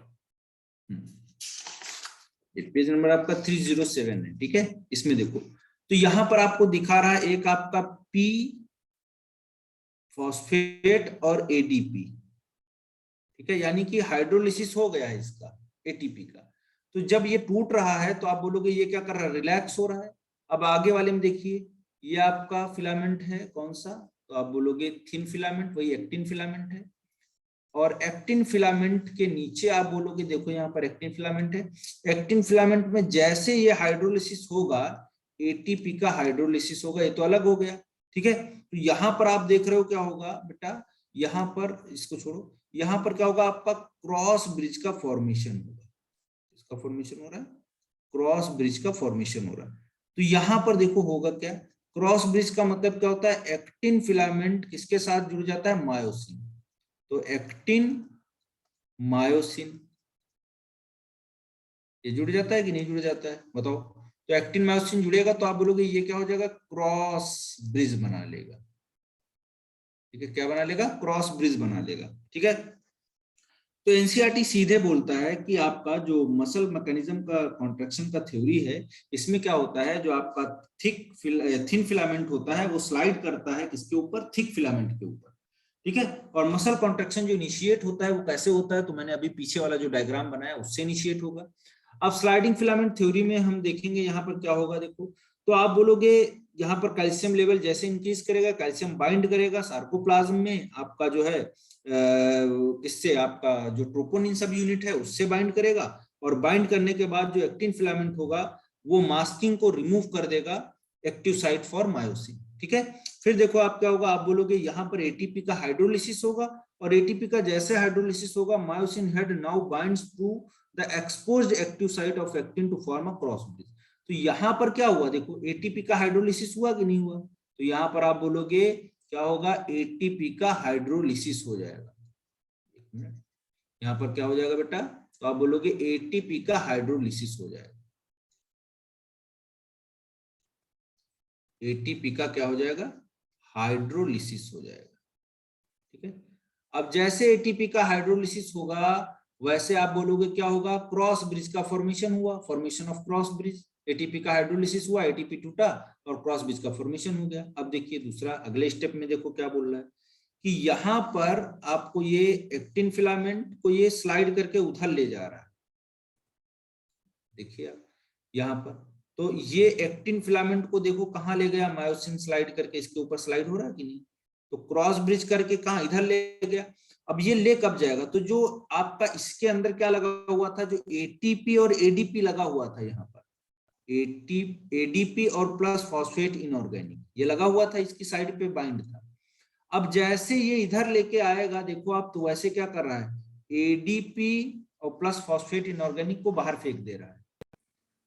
ये पेज नंबर आपका 307 है, ठीक है। इसमें देखो, तो यहां पर आपको दिखा रहा है एक आपका पी फॉस्फेट और एडीपी, ठीक है, यानी कि हाइड्रोलिसिस हो गया है इसका, एटीपी का। तो जब ये टूट रहा है तो आप बोलोगे ये क्या कर रहा है, रिलैक्स हो रहा है। अब आगे वाले में देखिए, ये आपका फिलामेंट है कौन सा, तो आप बोलोगे थिन फिलामेंट, वही एक्टिन फिलामेंट है, और एक्टिन फिलामेंट के नीचे आप बोलोगे, देखो यहाँ पर एक्टिन फिलामेंट है, एक्टिन फिलामेंट में जैसे ये हाइड्रोलिसिस होगा, एटीपी का हाइड्रोलिसिस होगा, ये तो अलग हो गया, ठीक है। तो यहाँ पर आप देख रहे हो क्या होगा बेटा, यहाँ पर इसको छोड़ो, यहाँ पर क्या होगा आपका क्रॉस ब्रिज का फॉर्मेशन होगा, इसका फॉर्मेशन हो रहा है, क्रॉस ब्रिज का फॉर्मेशन हो रहा है। तो यहाँ पर देखो होगा क्या, क्रॉस ब्रिज का मतलब क्या होता है, एक्टिन फिलामेंट किसके साथ जुड़ जाता है, मायोसिन, तो एक्टिन मायोसिन ये जुड़ जाता है कि नहीं जुड़ जाता है, बताओ। तो एक्टिन मायोसिन जुड़ेगा तो आप बोलोगे ये क्या हो जाएगा, क्रॉस ब्रिज बना लेगा, ठीक है, क्या बना लेगा, क्रॉस ब्रिज बना लेगा, ठीक है। तो एनसीईआरटी सीधे बोलता है कि आपका जो मसल मैकेनिज्म का कॉन्ट्रैक्शन का थ्योरी है, इसमें क्या होता है, जो आपका थिन फिलामेंट होता है वो स्लाइड करता है किसके ऊपर, थिक फिलामेंट के ऊपर, ठीक है। और मसल कॉन्ट्रैक्शन जो इनिशिएट होता है वो कैसे होता है, तो मैंने अभी पीछे वाला जो डायग्राम बनाया उससे इनिशिएट होगा। अब स्लाइडिंग फिलामेंट थ्योरी में हम देखेंगे यहाँ पर क्या होगा, देखो तो आप बोलोगे यहाँ पर कैल्शियम लेवल जैसे इंक्रीज करेगा, कैल्शियम बाइंड करेगा सार्कोप्लाज्म में, आपका जो है इससे आपका जो ट्रोपोनिन सब यूनिट है उससे बाइंड करेगा, और बाइंड करने के बाद जो एक्टिन फिलामेंट होगा वो मास्किंग को रिमूव कर देगा एक्टिव साइट फॉर मायोसिन, ठीक है। फिर देखो आप क्या होगा, आप बोलोगे यहाँ पर एटीपी का हाइड्रोलिसिस होगा, और एटीपी का जैसे हाइड्रोलिसिस होगा myosin head now binds to the exposed active site of actin to form a cross bridge. तो यहाँ पर क्या हुआ, देखो एटीपी का हाइड्रोलिसिस हुआ कि नहीं हुआ, तो यहाँ पर आप बोलोगे क्या होगा, एटीपी का हाइड्रोलिसिस हो जाएगा। एक मिनट, यहाँ पर क्या हो जाएगा बेटा, तो आप बोलोगे एटीपी का हाइड्रोलिसिस हो जाएगा, एटीपी का क्या हो जाएगा, हाइड्रोलिसिस हो जाएगा, ठीक है। अब जैसे एटीपी का हाइड्रोलिसिस होगा वैसे आप बोलोगे क्या होगा, क्रॉस ब्रिज का फॉर्मेशन हुआ, formation of cross bridge, ATP का हाइड्रोलिसिस हुआ, एटीपी टूटा और क्रॉस ब्रिज का फॉर्मेशन हो गया। अब देखिए दूसरा अगले स्टेप में देखो क्या बोल रहा है कि यहाँ पर आपको ये एक्टिन फिलामेंट को ये स्लाइड करके उधर ले जा रहा है, देखिए आप यहाँ पर, तो ये एक्टिन फिलामेंट को देखो कहाँ ले गया, मायोसिन स्लाइड करके इसके ऊपर स्लाइड हो रहा है कि नहीं, तो क्रॉस ब्रिज करके कहाँ, इधर ले गया। अब ये ले कब जाएगा, तो जो आपका इसके अंदर क्या लगा हुआ था, जो एटीपी और एडीपी लगा हुआ था यहाँ पर, एडीपी और प्लस फॉस्फेट इनऑर्गेनिक ये लगा हुआ था, इसकी साइड पे बाइंड था। अब जैसे ये इधर लेके आएगा देखो आप, तो वैसे क्या कर रहा है, एडीपी और प्लस फॉस्फेट इनऑर्गेनिक को बाहर फेंक दे रहा है,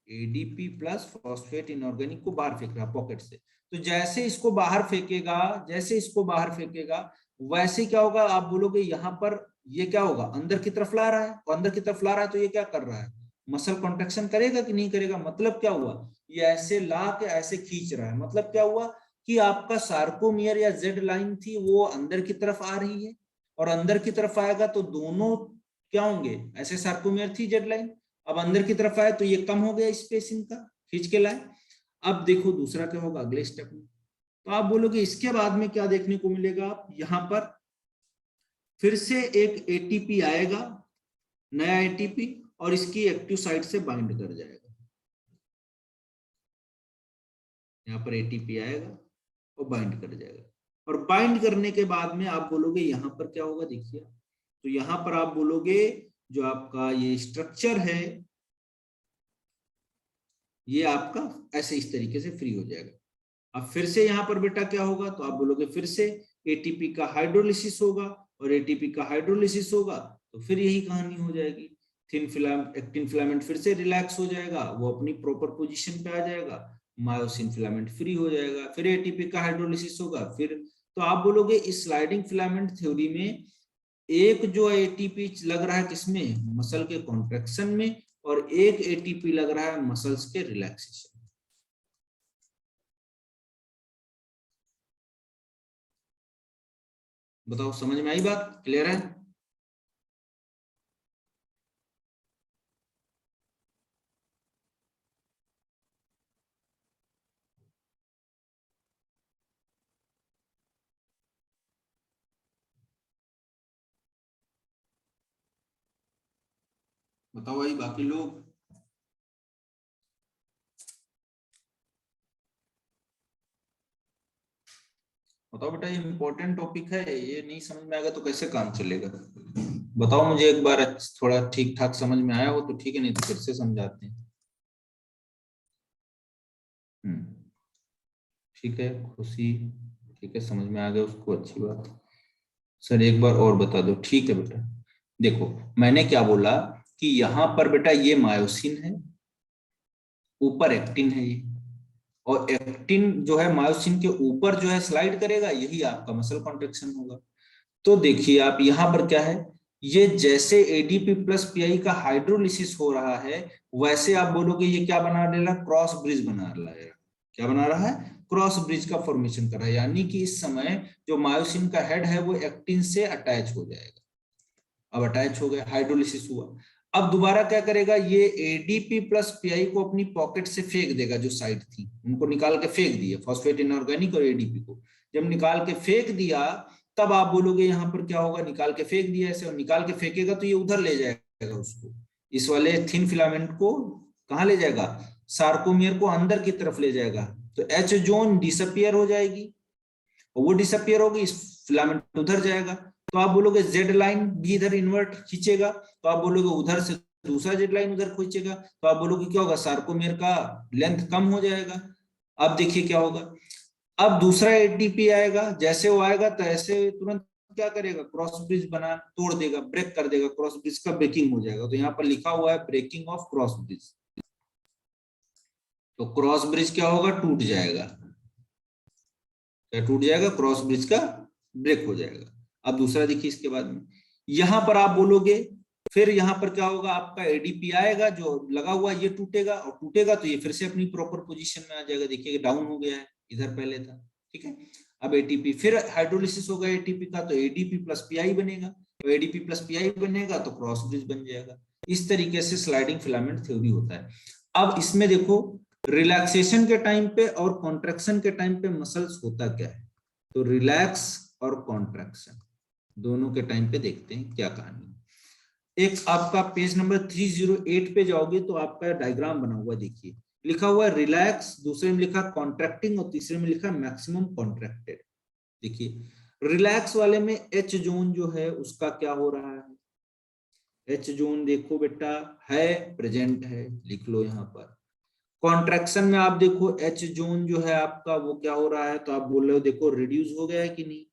एडीपी प्लस फॉस्फेट इनऑर्गेनिक को बाहर फेंक रहा है पॉकेट से। तो जैसे इसको बाहर फेंकेगा, जैसे इसको बाहर फेंकेगा वैसे क्या होगा, आप बोलोगे यहाँ पर ये क्या होगा, अंदर की तरफ ला रहा है, और अंदर की तरफ ला रहा है तो ये क्या कर रहा है, मसल कॉन्ट्रैक्शन करेगा कि नहीं करेगा, मतलब क्या हुआ, ये ऐसे ला के ऐसे खींच रहा है, मतलब क्या हुआ कि आपका सार्कोमियर या जेड लाइन थी वो अंदर की तरफ आ रही है, और अंदर की तरफ आएगा तो दोनों क्या होंगे, ऐसे सार्कोमियर थी जेड लाइन, अब अंदर की तरफ आए तो ये कम हो गया स्पेस इनका, खींच के लाए। अब देखो दूसरा क्या होगा अगले स्टेप में, तो आप बोलोगे इसके बाद में क्या देखने को मिलेगा, आप यहाँ पर फिर से एक एटीपी आएगा, नया एटीपी, और इसकी एक्टिव साइट से बाइंड कर जाएगा, यहाँ पर एटीपी आएगा और बाइंड कर जाएगा, और बाइंड करने के बाद में आप बोलोगे यहाँ पर क्या होगा, देखिए तो यहाँ पर आप बोलोगे जो आपका ये स्ट्रक्चर है ये आपका ऐसे इस तरीके से फ्री हो जाएगा। अब फिर से यहाँ पर बेटा क्या होगा, तो आप बोलोगे फिर से एटीपी का हाइड्रोलिसिस होगा, और एटीपी का हाइड्रोलिसिस होगा तो फिर यही कहानी हो जाएगी, थिन फिलामेंट एक्टिन फिलामेंट फिर से रिलैक्स हो जाएगा, वो अपनी प्रॉपर पोजीशन पे आ जाएगा, मायोसिन फिलामेंट फ्री हो जाएगा, फिर एटीपी का हाइड्रोलिसिस होगा फिर। तो आप बोलोगे इस स्लाइडिंग फिलामेंट थ्योरी में एक जो एटीपी लग रहा है किसमें, मसल के कॉन्ट्रैक्शन में, और एक एटीपी लग रहा है मसल्स के रिलैक्सेशन। बताओ समझ में आई बात, क्लियर है? बताओ भाई बाकी लोग। बताओ बेटा, ये इम्पोर्टेंट टॉपिक है, ये नहीं समझ में आएगा तो कैसे काम चलेगा, बताओ मुझे एक बार, थोड़ा ठीक ठाक समझ में आया हो तो ठीक है, नहीं तो फिर से समझाते हैं। ठीक है खुशी, ठीक है समझ में आ गया उसको, अच्छी बात। सर एक बार और बता दो, ठीक है बेटा। देखो मैंने क्या बोला कि यहाँ पर बेटा ये मायोसिन है, ऊपर एक्टिन है ये, और एक्टिन जो है मायोसिन के ऊपर जो है स्लाइड करेगा, यही आपका मसल कॉन्ट्रैक्शन होगा। तो देखिए आप यहाँ पर क्या है, ये जैसे एडीपी प्लस पीआई का हाइड्रोलिसिस हो रहा है वैसे आप बोलोगे ये क्या बना रहा है, क्रॉस ब्रिज बना रहा है, क्या बना रहा है, क्रॉस ब्रिज का फॉर्मेशन कर रहा है, यानी कि इस समय जो मायोसिन का हेड है वो एक्टिन से अटैच हो जाएगा। अब अटैच हो गया, हाइड्रोलिसिस हुआ। अब दोबारा क्या करेगा, ये एडीपी प्लस पीआई को अपनी पॉकेट से फेंक देगा, जो साइड थी उनको निकाल के फेंक दिया, फॉस्फेट इनऑर्गेनिक और एडीपी को जब निकाल के फेंक दिया, तब आप बोलोगे यहाँ पर क्या होगा, निकाल के फेंक दिया ऐसे, और निकाल के फेंकेगा तो ये उधर ले जाएगा उसको, इस वाले थिन फिलामेंट को कहाँ ले जाएगा, सार्कोमियर को अंदर की तरफ ले जाएगा, तो एच जोन डिसअपियर हो जाएगी, और वो डिसअपियर होगी, इस फिलामेंट उधर जाएगा। तो आप बोलोगे जेड लाइन भी इधर इन्वर्ट खींचेगा, तो आप बोलोगे उधर से दूसरा जेड लाइन उधर खींचेगा, तो आप बोलोगे क्या होगा, सार्कोमियर का लेंथ कम हो जाएगा। अब देखिए क्या होगा, अब दूसरा एटीपी आएगा, जैसे वो आएगा तो ऐसे तुरंत क्या करेगा, क्रॉस ब्रिज बना तोड़ देगा, ब्रेक कर देगा, क्रॉस ब्रिज का ब्रेकिंग हो जाएगा। तो यहाँ पर लिखा हुआ है ब्रेकिंग ऑफ क्रॉस ब्रिज, तो क्रॉस ब्रिज क्या होगा, टूट जाएगा, क्या टूट जाएगा, क्रॉस ब्रिज का ब्रेक हो जाएगा। अब दूसरा देखिए इसके बाद में, यहां पर आप बोलोगे, फिर यहाँ पर क्या होगा, आपका एडीपी आएगा जो लगा हुआ, ये टूटेगा, और टूटेगा तो ये फिर से अपनी प्रॉपर पोजीशन में आ जाएगा, देखिए डाउन हो गया है, इधर पहले था, ठीक है। अब एटीपी, फिर हाइड्रोलिसिस होगा एटीपी का, तो एडीपी प्लस पीआई बनेगा, तो एडीपी प्लस पीआई बनेगा तो क्रॉस ब्रिज बन जाएगा। इस तरीके से स्लाइडिंग फिलामेंट थ्योरी होता है। अब इसमें देखो, रिलैक्सेशन के टाइम पे और कॉन्ट्रैक्शन के टाइम पे मसल्स होता क्या है, तो रिलैक्स और कॉन्ट्रैक्शन दोनों के टाइम पे देखते हैं क्या कहानी। एक आपका पेज नंबर 308 पे जाओगे तो आपका डायग्राम बना हुआ, देखिए लिखा हुआ है रिलैक्स, दूसरे में लिखा कॉन्ट्रैक्टिंग, और तीसरे में लिखा मैक्सिमम कॉन्ट्रैक्टेड। देखिए रिलैक्स वाले में एच जोन जो है उसका क्या हो रहा है, एच जोन देखो बेटा है प्रेजेंट है, लिख लो यहाँ पर। कॉन्ट्रैक्शन में आप देखो एच जोन जो है आपका वो क्या हो रहा है, तो आप बोल रहे हो देखो रिड्यूस हो गया है कि नहीं,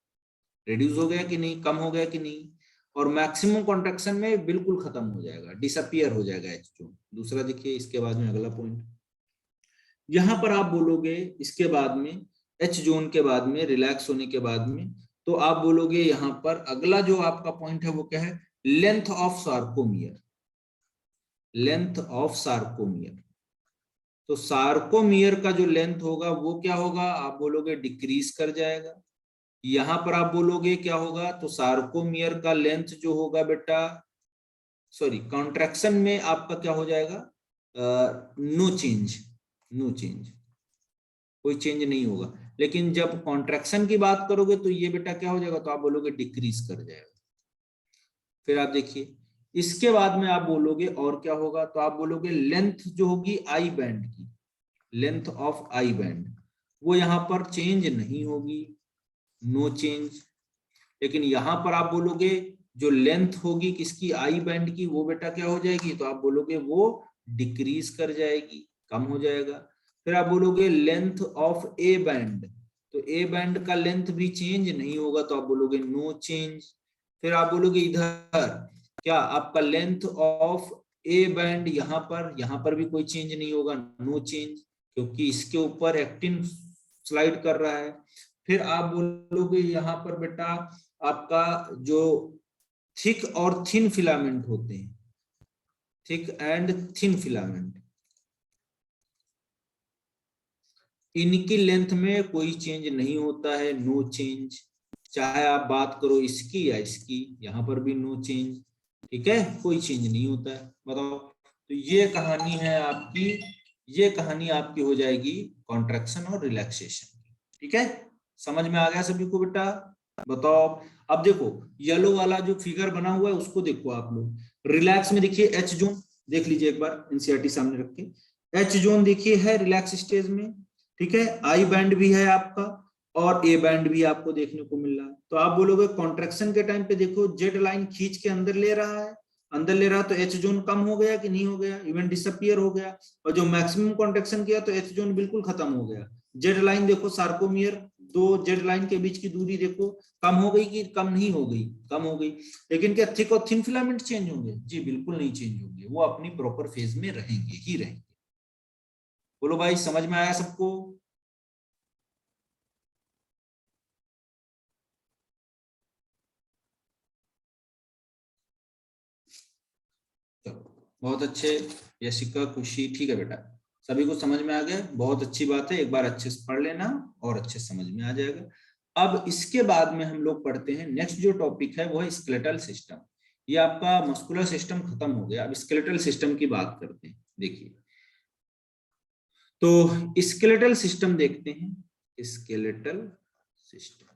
रिड्यूस हो गया कि नहीं, कम हो गया कि नहीं। और मैक्सिमम कॉन्ट्रैक्शन में बिल्कुल खत्म हो जाएगा, डिसअपियर हो जाएगा एच जोन। दूसरा देखिए इसके बाद में अगला पॉइंट, यहां पर आप बोलोगे इसके बाद में, एच जोन के बाद में, रिलैक्स होने के बाद में, तो आप बोलोगे यहां पर अगला जो आपका पॉइंट है वो क्या है, length of sarcomere, length of sarcomere. तो सार्कोमियर का जो लेंथ होगा वो क्या होगा, आप बोलोगे डिक्रीज कर जाएगा। यहां पर आप बोलोगे क्या होगा, तो सार्कोमियर का लेंथ जो होगा बेटा, सॉरी कॉन्ट्रैक्शन में आपका क्या हो जाएगा, नो चेंज, नो चेंज, कोई चेंज नहीं होगा। लेकिन जब कॉन्ट्रैक्शन की बात करोगे तो ये बेटा क्या हो जाएगा, तो आप बोलोगे डिक्रीज कर जाएगा। फिर आप देखिए इसके बाद में आप बोलोगे और क्या होगा, तो आप बोलोगे लेंथ जो होगी आई बैंड की, लेंथ ऑफ आई बैंड वो यहां पर चेंज नहीं होगी, नो चेंज। लेकिन यहां पर आप बोलोगे जो लेंथ होगी किसकी, आई बैंड की, वो बेटा क्या हो जाएगी, तो आप बोलोगे वो डिक्रीज कर जाएगी, कम हो जाएगा। फिर आप बोलोगे लेंथ ऑफ ए बैंड, तो ए बैंड का लेंथ भी चेंज नहीं होगा, तो आप बोलोगे नो चेंज। फिर आप बोलोगे इधर क्या आपका लेंथ ऑफ ए बैंड, यहां पर भी कोई चेंज नहीं होगा, नो चेंज, क्योंकि इसके ऊपर एक्टिन स्लाइड कर रहा है। फिर आप बोलोगे यहाँ पर बेटा आपका जो थिक और थिन फिलामेंट होते हैं, थिक एंड थिन फिलामेंट, इनकी लेंथ में कोई चेंज नहीं होता है, नो चेंज। चाहे आप बात करो इसकी या इसकी, यहां पर भी नो चेंज, ठीक है, कोई चेंज नहीं होता है। बताओ, तो ये कहानी है आपकी, ये कहानी आपकी हो जाएगी कॉन्ट्रैक्शन और रिलैक्सेशन, ठीक है। समझ में आ गया सभी को बेटा, बताओ। अब देखो येलो वाला जो फिगर बना हुआ है उसको देखो आप लोग, रिलैक्स में देखिए एच जोन देख लीजिए एक बार, एनसीईआरटी सामने रख के, एच जोन देखिए है रिलैक्स स्टेज में, ठीक है, आई बैंड भी है आपका और ए बैंड भी आपको देखने को मिल रहा है। तो आप बोलोगे कॉन्ट्रैक्शन के टाइम पे देखो जेड लाइन खींच के अंदर ले रहा है, अंदर ले रहा, तो एच जोन कम हो गया कि नहीं हो गया, इवन डिसअपियर हो गया। और जो मैक्सिमम कॉन्ट्रैक्शन किया तो एच जोन बिल्कुल खत्म हो गया। जेड लाइन देखो, सार्कोमियर दो जेड लाइन के बीच की दूरी देखो, कम हो गई कि कम नहीं हो गई, कम हो गई। लेकिन क्या थिक और थिन फिलामेंट चेंज होंगे, जी बिल्कुल नहीं चेंज होंगे, वो अपनी प्रॉपर फेज में रहेंगे ही रहेंगे। बोलो भाई समझ में आया सबको। चलो बहुत अच्छे, यशिका खुशी, ठीक है बेटा, सभी को समझ में आ गया, बहुत अच्छी बात है, एक बार अच्छे से पढ़ लेना और अच्छे समझ में आ जाएगा। अब इसके बाद में हम लोग पढ़ते हैं नेक्स्ट जो टॉपिक है वो है स्केलेटल सिस्टम। ये आपका मस्कुलर सिस्टम खत्म हो गया, अब स्केलेटल सिस्टम की बात करते हैं। देखिए तो स्केलेटल सिस्टम देखते हैं, स्केलेटल सिस्टम।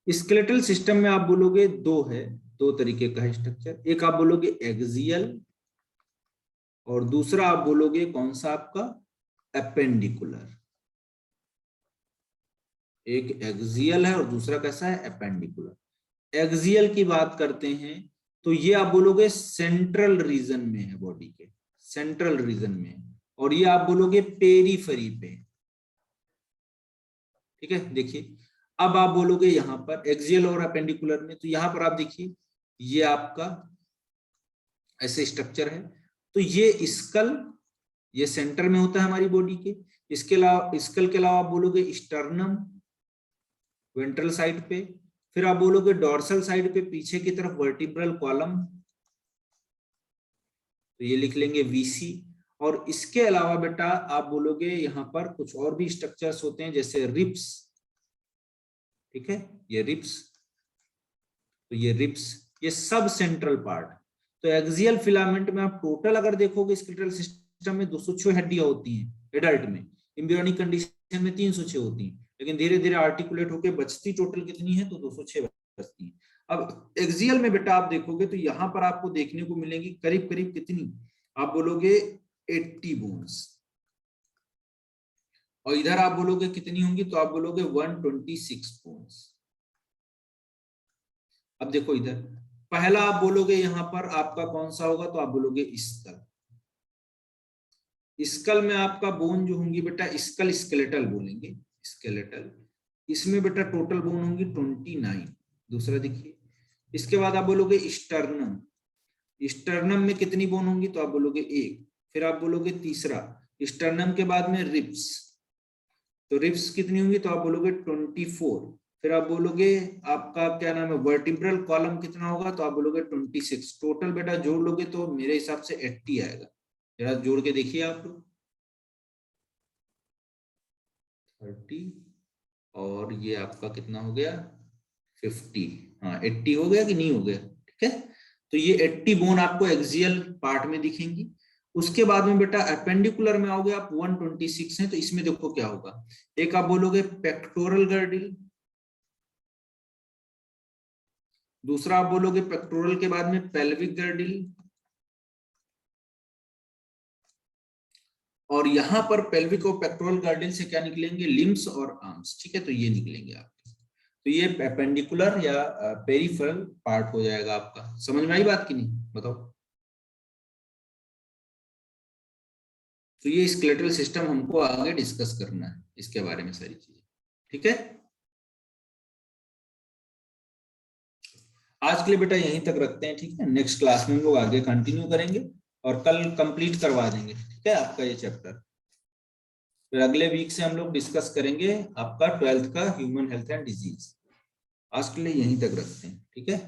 स्केलेटल सिस्टम में आप बोलोगे दो है, दो तरीके का है स्ट्रक्चर, एक आप बोलोगे एक्सियल और दूसरा आप बोलोगे कौन सा आपका एपेंडिकुलर। एक एक्सियल है और दूसरा कैसा है एपेंडिकुलर। एक्सियल की बात करते हैं तो ये आप बोलोगे सेंट्रल रीजन में है, बॉडी के सेंट्रल रीजन में, और ये आप बोलोगे पेरीफेरी पे। ठीक है, देखिए अब आप बोलोगे यहां पर एक्सियल और एपेंडिकुलर में, तो यहां पर आप देखिए ये आपका ऐसे स्ट्रक्चर है, तो ये स्कल ये सेंटर में होता है हमारी बॉडी के। इसके अलावा स्कल के अलावा आप बोलोगे स्टर्नम वेंट्रल साइड पे, फिर आप बोलोगे डॉर्सल साइड पे पीछे की तरफ वर्टिब्रल कॉलम, तो ये लिख लेंगे वीसी। और इसके अलावा बेटा आप बोलोगे यहाँ पर कुछ और भी स्ट्रक्चर्स होते हैं जैसे रिब्स। ठीक है, ये रिब्स, तो ये रिब्स ये सब सेंट्रल पार्ट। तो एक्सियल फिलामेंट में आप टोटल अगर देखोगे स्केलेटल सिस्टम में 206 हड्डियां होती हैं एडल्ट में, एम्ब्रियोनिक कंडीशन में 306 होती हैं, लेकिन धीरे धीरे आर्टिकुलेट होकर बचती टोटल कितनी है तो 206 बचती है। अब एक्सियल में बेटा आप देखोगे तो यहाँ पर आपको देखने को मिलेगी करीब करीब कितनी, आप बोलोगे 80 बोन्स, और इधर आप बोलोगे कितनी होंगी तो आप बोलोगे 126 बोन्स। अब देखो इधर पहला आप बोलोगे यहां पर आपका कौन सा होगा तो आप बोलोगे स्कल। स्कल में आपका बोन जो होंगी बेटा स्कल स्केलेटल बोलेंगे, स्केलेटल, इसमें बेटा टोटल बोन होंगी 29। दूसरा देखिए, इसके बाद आप बोलोगे स्टर्नम, स्टर्नम में कितनी बोन होंगी तो आप बोलोगे 1। फिर आप बोलोगे तीसरा स्टर्नम के बाद में रिब्स, तो रिब्स कितनी होंगी तो आप बोलोगे 24। फिर आप बोलोगे आपका क्या नाम है वर्टिब्रल कॉलम कितना होगा तो आप बोलोगे 26। टोटल बेटा जोड़ लोगे तो मेरे हिसाब से 80 आएगा, जरा जोड़ के देखिए आप लोग 30 और ये आपका कितना हो गया 50। हाँ 80 हो गया कि नहीं हो गया। ठीक है, तो ये 80 बोन आपको एक्सियल पार्ट में दिखेंगी। उसके बाद में बेटा एपेंडिकुलर में आओगे आप 126 है, तो इसमें देखो क्या होगा, एक आप बोलोगे पेक्टोरल गर्डिल, दूसरा आप बोलोगे पेक्टोरल के बाद में पेल्विक गर्डिल, और यहां पर पेल्विक और पेक्टोरल गर्डिल से क्या निकलेंगे लिम्स और आर्म्स। ठीक है, तो ये निकलेंगे आपके, तो ये एपेंडिकुलर या पेरिफेरल पार्ट हो जाएगा आपका। समझ में आई बात की नहीं बताओ। तो ये स्केलेटल सिस्टम हमको आगे डिस्कस करना है, इसके बारे में सारी चीजें। ठीक है, आज के लिए बेटा यहीं तक रखते हैं। ठीक है, नेक्स्ट क्लास में हम लोग आगे कंटिन्यू करेंगे और कल कंप्लीट करवा देंगे। ठीक है, आपका ये चैप्टर फिर अगले वीक से हम लोग डिस्कस करेंगे आपका 12th का ह्यूमन हेल्थ एंड डिजीज। आज के लिए यहीं तक रखते हैं। ठीक है।